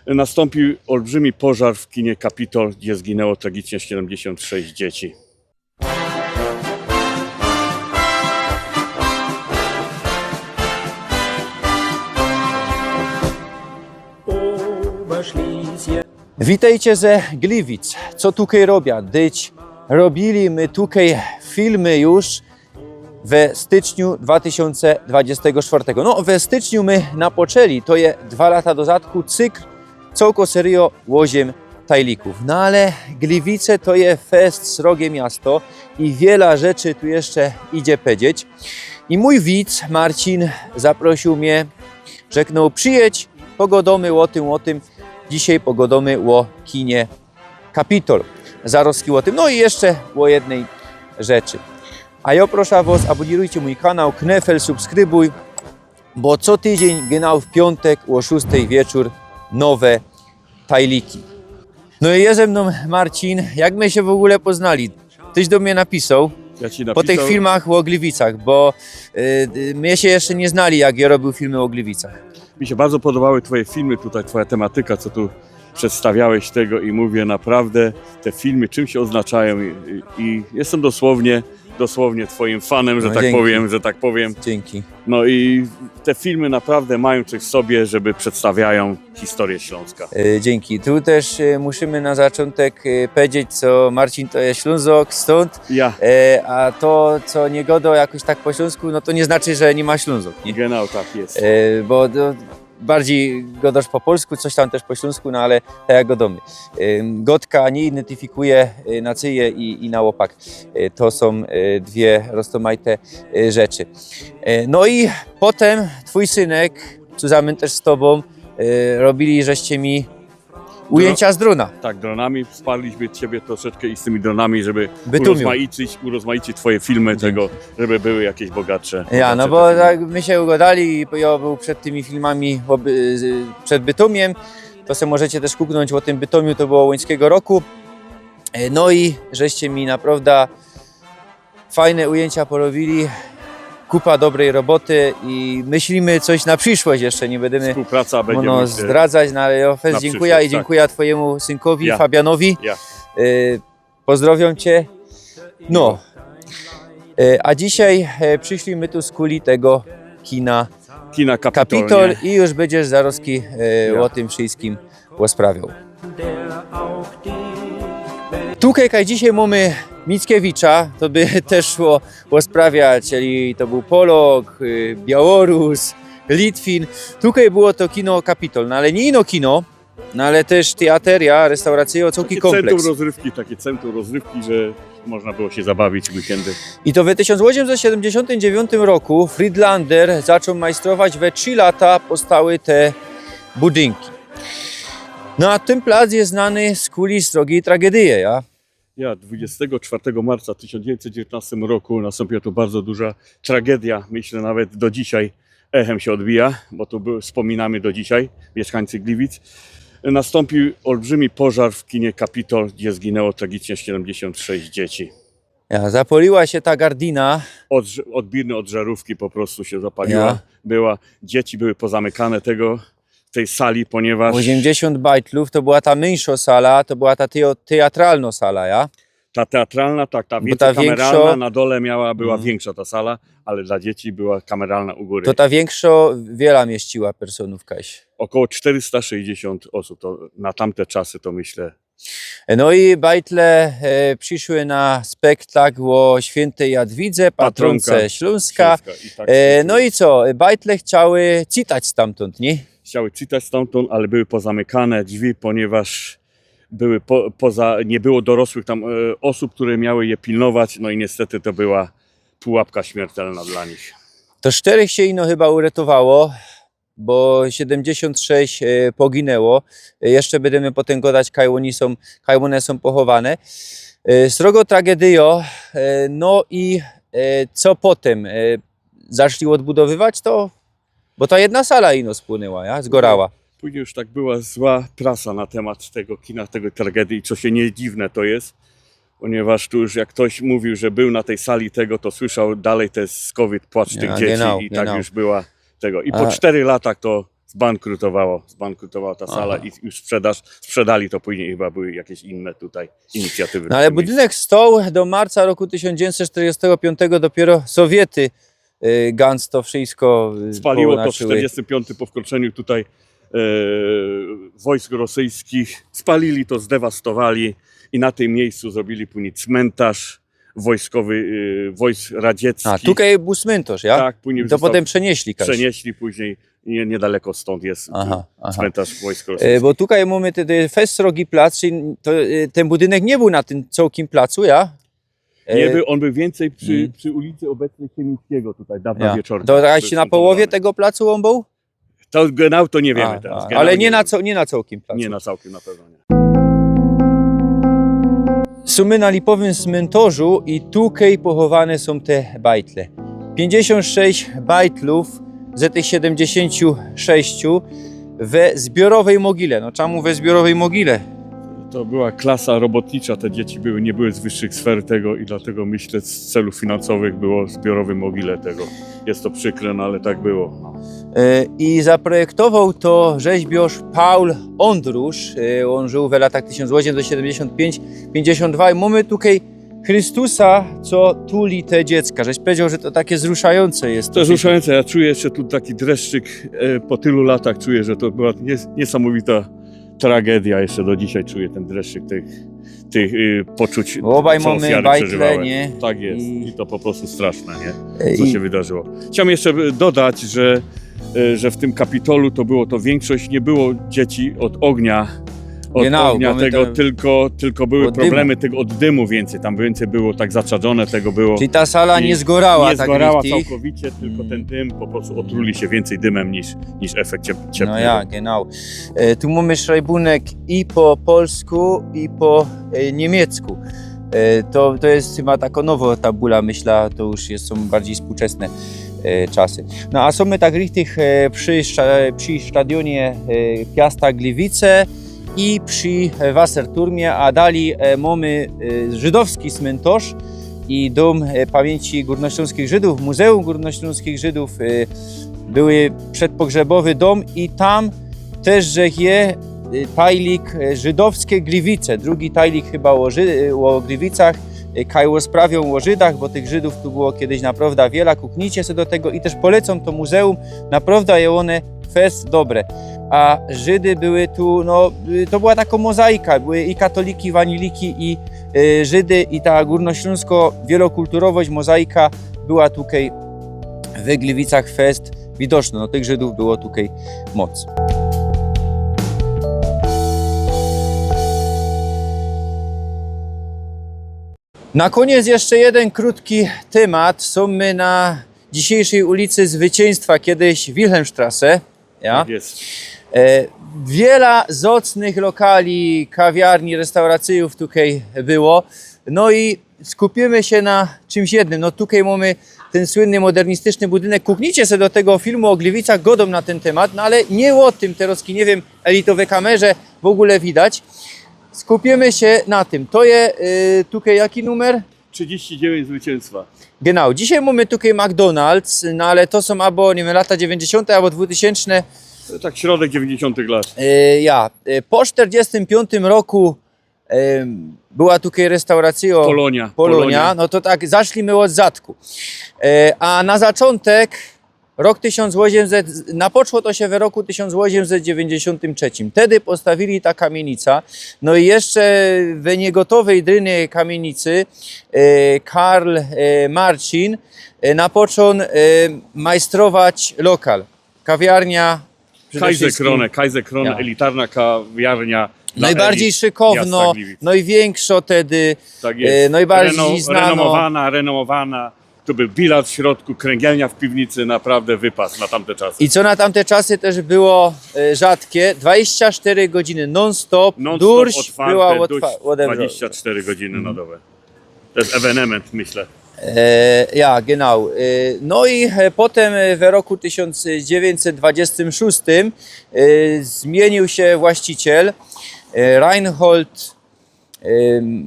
Nastąpił olbrzymi pożar w kinie Capitol, gdzie zginęło tragicznie 76 dzieci. Witajcie ze Gliwic. Co tutaj robią? Dyć robili my tutaj filmy już we styczniu 2024. No, we styczniu my napoczęli, to je 2 lata do zadku, cykl całko serio łoziem tajlików. No ale Gliwice to je fest srogie miasto i wiele rzeczy tu jeszcze idzie powiedzieć. I mój widz Marcin zaprosił mnie, rzeknął przyjedź, pogodomy o tym. Dzisiaj pogodomy o kinie Capitol. Zaroski o tym. No i jeszcze o jednej rzeczy. A ja proszę was, abonirujcie mój kanał, knefel, subskrybuj, bo co tydzień, genau w piątek o 6 wieczór, nowe tajliki. No i jest ze mną Marcin. Jak my się w ogóle poznali? Tyś do mnie napisał. Ja ci Po tych filmach o Gliwicach, bo mnie się jeszcze nie znali, jak ja robił filmy o Gliwicach. Mi się bardzo podobały twoje filmy, tutaj twoja tematyka, co tu przedstawiałeś tego i mówię naprawdę, te filmy czym się oznaczają i jestem dosłownie twoim fanem, że No, tak dzięki. powiem. Dzięki. No i te filmy naprawdę mają coś w sobie, żeby przedstawiają historię Śląska. Dzięki. Tu też musimy na zaczątek powiedzieć, co Marcin to jest Ślązok, stąd, Ja, a to, co nie godo jakoś tak po śląsku, no to nie znaczy, że nie ma Ślązok, nie? genau tak jest. Bo bardziej godasz po polsku, coś tam też po śląsku, no ale tak jak godomy. Gotka nie identyfikuje na cyje i na łopak. To są dwie roztomajte rzeczy. No i potem twój synek, Zusammen też z tobą, robili żeście mi ujęcia z drona. Tak, dronami wsparliśmy ciebie troszeczkę i z tymi dronami, żeby Bytumiu. urozmaicić twoje filmy tego, żeby były jakieś bogatsze. Ja, no bo tak my się ugadali i ja był przed tymi filmami przed Bytomiem. To sobie możecie też kuknąć o tym Bytomiu, to było łońskiego roku. No i żeście mi naprawdę fajne ujęcia porobili. Kupa dobrej roboty i myślimy coś na przyszłość jeszcze, nie będziemy Współpraca będzie zdradzać, no ale ja fest na dziękuję przyszłość, i dziękuję twojemu synkowi Ja. Fabianowi. Ja. Pozdrowiam cię. No, a dzisiaj przyszli my tu z kuli tego kina Kina Capitol, Capitol nie? i już będziesz Zarowski Ja. o tym wszystkim rozprawiał. Tutaj kaj dzisiaj mamy Mickiewicza, to by też szło rozprawiać, czyli to był Polak, Białorus, Litwin. Tutaj było to kino Capitol, no ale nie ino kino, no ale też teateria, restauracja, całki kompleks. Takie centrum rozrywki, że można było się zabawić w weekendy. I to w 1879 roku Friedlander zaczął majstrować, we 3 lata powstały te budynki. No a ten plac jest znany z kuli srogiej tragedii, ja? Ja 24 marca 1919 roku nastąpiła tu bardzo duża tragedia. Myślę nawet do dzisiaj echem się odbija, bo tu wspominamy do dzisiaj mieszkańcy Gliwic. Nastąpił olbrzymi pożar w kinie Capitol, gdzie zginęło tragicznie 76 dzieci. Ja, zapoliła się ta gardina. Odbirny od żarówki po prostu się zapaliła. Dzieci były pozamykane w tej sali, ponieważ 80 bajtlów, to była ta mniejsza sala, to była ta teatralna sala, ja? ta teatralna, tak, ta Bo więcej ta kameralna, większa- na dole była większa ta sala, ale dla dzieci była kameralna u góry. To ta większa wiele mieściła personów kaś. Około 460 osób, to na tamte czasy to myślę. No i bajtle przyszły na spektakl o świętej Jadwidze, patronce Patronka Śląska. I tak No i co, bajtle chciały cytać stamtąd, nie? chciały czytać stamtąd, ale były pozamykane drzwi, ponieważ były nie było dorosłych tam osób, które miały je pilnować, no i niestety to była pułapka śmiertelna dla nich. To 4 się ino chyba uratowało, bo 76 poginęło. Jeszcze będziemy potem gadać, kaj one są pochowane. Srogo tragedio, no i co potem? Zaczęli odbudowywać to? Bo ta jedna sala ino spłynęła, ja? Zgorała. Później już tak była zła prasa na temat tego kina, tego tragedii, co się nie dziwne to jest, ponieważ tu już jak ktoś mówił, że był na tej sali tego, to słyszał dalej te z COVID, płacz tych dzieci i tak już była tego. I po 4 latach to zbankrutowała ta sala i już sprzedali to później, chyba były jakieś inne tutaj inicjatywy. No ale budynek stał do marca roku 1945, dopiero Sowiety Gans to wszystko Spaliło to w poznaczyły. 45 po wkroczeniu tutaj wojsk rosyjskich. Spalili to, zdewastowali i na tym miejscu zrobili później cmentarz wojskowy wojsk radzieckich. A, tutaj był cmentarz, ja? Tak, później To został- potem przenieśli. Kaś. Przenieśli później, niedaleko stąd jest Aha. cmentarz wojsk rosyjskich. Bo tutaj mamy Festrogi plac, czyli to, ten budynek nie był na tym całkiem placu, ja? Nie był, on był więcej przy ulicy obecnej Siemińskiego tutaj, dawna Ja. wieczorna. To Był na połowie skontrolowany. tego placu on był? To genau to nie wiemy teraz. Genau Ale nie na, wiemy. nie na całkiem placu. Nie na całkiem na pewno nie. Sumy na Lipowym cmentarzu i tutaj pochowane są te bajtle. 56 bajtlów z tych 76 we zbiorowej mogile. No czemu we zbiorowej mogile? To była klasa robotnicza, te dzieci nie były z wyższych sfer tego i dlatego myślę z celów finansowych było zbiorowy mogile tego. Jest to przykre, no ale tak było. No. I zaprojektował to rzeźbiarz Paul Ondrusz. On żył w latach 1875-52 i mamy tutaj Chrystusa, co tuli te dziecka. Żeś powiedział, że to takie wzruszające jest. To jest wzruszające, ja czuję jeszcze tu taki dreszczyk po tylu latach, czuję, że to była niesamowita tragedia, jeszcze do dzisiaj czuję ten dreszczyk tych poczuć, Obaj co mamy ofiary bajtle, przeżywały. nie? Tak jest I- i to po prostu straszne, nie? Co I- się wydarzyło. Chciałem jeszcze dodać, że w tym kapitolu to było to większość nie było dzieci od ognia, Genau, mamy tego, to- tylko były od dymu. problemy tego od dymu więcej, tam więcej było tak zaczadzone, tego było. Czyli ta sala I nie zgorała nie tak zgorała richtig. całkowicie, tylko ten dym po prostu otruli się więcej dymem niż efekt cieplnego. No ja, genau. Tu mamy szrajbunek i po polsku, i po niemiecku. To jest chyba taka nowa tabula, myślę, to już są bardziej współczesne czasy. No a są my tak richtig przy stadionie Piasta Gliwice i przy Wasserturmie, a dalej mamy żydowski cmentarz i dom pamięci górnośląskich Żydów, Muzeum Górnośląskich Żydów. Były przedpogrzebowy dom i tam też że je tajlik żydowskie Gliwice. Drugi tajlik chyba o Gliwicach, kaj sprawią o Żydach, bo tych Żydów tu było kiedyś naprawdę wiele. Kuknijcie się do tego i też polecam to muzeum. Naprawdę je one fest dobre. A Żydy były tu, no to była taka mozaika. Były i katoliki, waniliki, i Żydy, i ta górnośląsko-wielokulturowość, mozaika była tutaj w Gliwicach fest widoczna. No tych Żydów było tutaj moc. Na koniec jeszcze jeden krótki temat. Są my na dzisiejszej ulicy Zwycięstwa, kiedyś Wilhelmstrasse. Ja? Tak jest. Wiele zacnych lokali, kawiarni, restauracyjów tutaj było. No i skupimy się na czymś jednym. No tutaj mamy ten słynny, modernistyczny budynek. Kuknijcie sobie do tego filmu o Gliwicach, godą na ten temat, no ale nie o tym teraz, nie wiem, elitowe kamerze w ogóle widać. Skupimy się na tym. To jest tutaj jaki numer? 39 zwycięstwa. Genau. Dzisiaj mamy tutaj McDonald's, no ale to są albo, nie wiem, lata 90. albo 2000. Tak środek 90 lat. Po 45 roku była tutaj restauracja Polonia. no to tak, zaszliśmy od zadku. A na zaczątek rok 1800, napoczło to się w roku 1893. Wtedy postawili ta kamienica, no i jeszcze w niegotowej drynie kamienicy Karl Marcin napoczął majstrować lokal. Kawiarnia przede wszystkim. Kaiserkrone, Ja. elitarna kawiarnia. dla Najbardziej elit szykowno, miasta Gliwic. największo wtedy, Tak jest. najbardziej znano. Renomowana. Tu był bilat w środku, kręgielnia w piwnicy, naprawdę wypas na tamte czasy. I co na tamte czasy też było rzadkie, 24 godziny non-stop, durś otwarte, była duś odebrana. 24 godziny na dobę. To jest ewenement, myślę. Ja, genau. No i potem w roku 1926 zmienił się właściciel.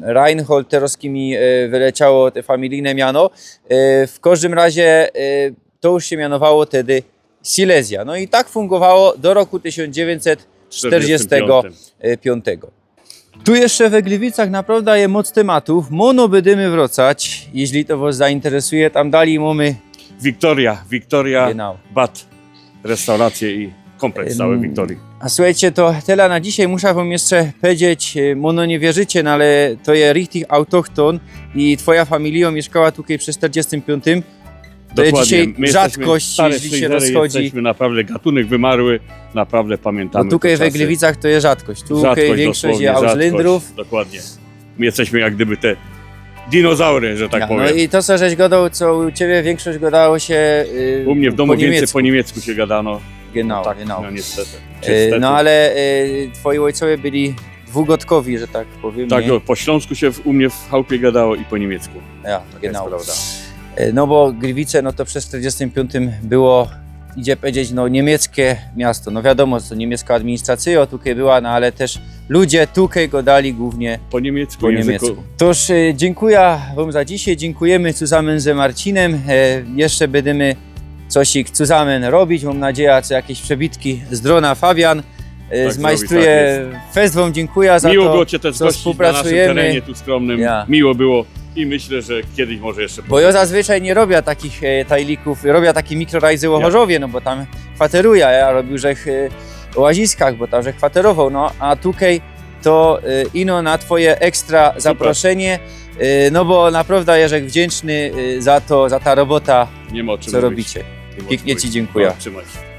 Reinhold, teraz mi wyleciało te familijne miano. W każdym razie to już się mianowało wtedy Silesia. No i tak fungowało do roku 1945. Tu jeszcze we Gliwicach naprawdę jest moc tematów. Mono będziemy wracać, jeśli to Was zainteresuje. Tam dalej mamy Wiktoria, Genau. Bad, restaurację i kompleks cały Wiktorii. A słuchajcie, to tyle na dzisiaj. Muszę Wam jeszcze powiedzieć, mono nie wierzycie, no ale to jest richtig autochton i Twoja familia mieszkała tutaj przez 45. To jest dzisiaj rzadkość, jeśli się rozchodzi. Jesteśmy naprawdę, gatunek wymarły, naprawdę pamiętamy. No tutaj te we czasy. Gliwicach to jest rzadkość. Tutaj większość jest dosłownie, Auslindrów. Dokładnie. My jesteśmy jak gdyby te dinozaury, że tak No powiem. i to, co żeś gadał, co u Ciebie większość gadało się U mnie w domu po więcej niemiecku. po niemiecku się gadano. Genau, Tak, genau. no niestety. No ale Twoi ojcowie byli dwugodkowi, że tak powiem. Tak, nie? no, po śląsku się u mnie w chałupie gadało i po niemiecku. Ja, Jest genau. prawda. No bo Gliwice, no to przez 45 było, idzie powiedzieć, no niemieckie miasto. No wiadomo, to niemiecka administracja tutaj była, no ale też ludzie tutaj gadali głównie Po niemiecku, po języku. niemiecku. Toż dziękuję Wam za dzisiaj, dziękujemy zusammen z Marcinem. Jeszcze będziemy coś zusammen robić, mam nadzieję, że jakieś przebitki z drona Fabian zmajstruje. Fest Wam dziękuję za Miło to, było Cię też co gościć na naszym współpracujemy. terenie tu skromnym. Ja. Miło było i myślę, że kiedyś może jeszcze Bo ja zazwyczaj nie robię takich tajlików, robię takie mikrorajzy o Chorzowie, no bo tam kwateruję, ja robił żech o Łaziskach, bo tam żech kwaterował, no a tutaj to ino na Twoje ekstra zaproszenie, no bo naprawdę jestem wdzięczny za to, za ta robota, nie ma o czym co mówić. robicie. Nie ma o czym Pięknie mówić. Ci dziękuję. No, trzymaj się.